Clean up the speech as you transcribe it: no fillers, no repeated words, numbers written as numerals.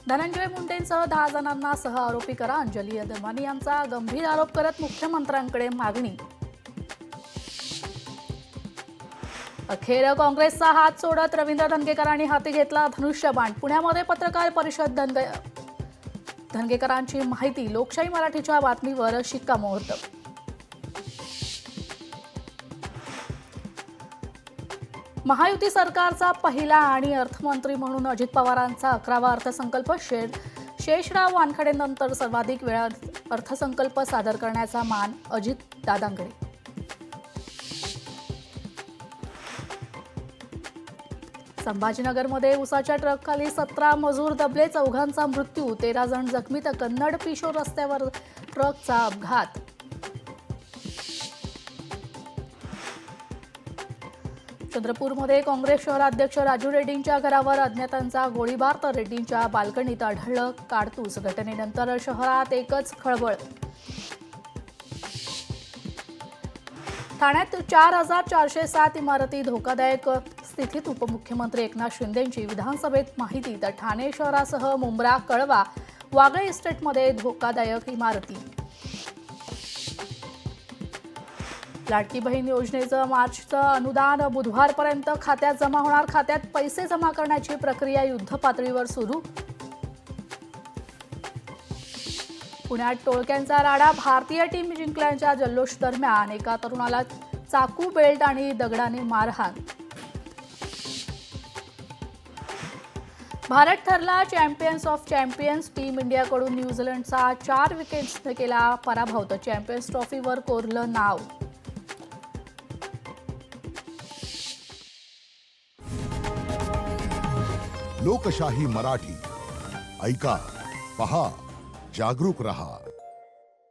धनंजय मुंडेंसह 10 जणांना सह आरोपी करा. अंजली अदवानी यांचा गंभीर आरोप करत मुख्यमंत्र्यांकडे मागणी. अखेर काँग्रेसचा हात सोडत रवींद्र धंगेकरांनी हाती घेतला धनुष्यबाण. पुण्यामध्ये पत्रकार परिषद. धंगेकरांची माहिती. लोकशाही मराठीच्या बातमीवर शिक्कामोर्तब. महायुती सरकारचा पहिला आणि अर्थमंत्री म्हणून अजित पवारांचा 11वा अर्थसंकल्प. शेषराव वानखेडेंनंतर सर्वाधिक वेळा अर्थसंकल्प सादर करण्याचा मान अजित दादांकडे. संभाजीनगरमध्ये उसाच्या ट्रकखाली 17 मजूर दबले. 4घांचा मृत्यू, 13 जण जखमी. तर कन्नड पिशोर रस्त्यावर ट्रकचा अपघात. चंद्रपूरमध्ये काँग्रेस शहराध्यक्ष राजू रेड्डींच्या घरावर अज्ञातांचा गोळीबार. तर रेड्डींच्या बाल्कनीत आढळलं काडतूस. घटनेनंतर शहरात एकच खळबळ. ठाण्यात 4,407 इमारती धोकादायक स्थितीत. उपमुख्यमंत्री एकनाथ शिंदेंची विधानसभेत माहिती. तर ठाणे शहरासह मुंब्रा, कळवा, वागळे इस्टेटमध्ये धोकादायक इमारती. लाडकी बहीण योजनेचं मार्चचं अनुदान बुधवारपर्यंत खात्यात जमा होणार. खात्यात पैसे जमा करण्याची प्रक्रिया युद्धपातळीवर सुरू. पुण्यात टोळक्यांचा राडा. भारतीय टीम जिंकल्याच्या जल्लोष दरम्यान एका तरुणाला चाकू, बेल्ट आणि दगडाने मारहाण. भारत ठरला चॅम्पियन्स ऑफ चॅम्पियन्स. टीम इंडियाकडून न्यूझीलंडचा 4 विकेट्सने केला पराभव. तर चॅम्पियन्स ट्रॉफीवर कोरलं नाव. लोकशाही मराठी ऐका, पहा, जागरूक रहा.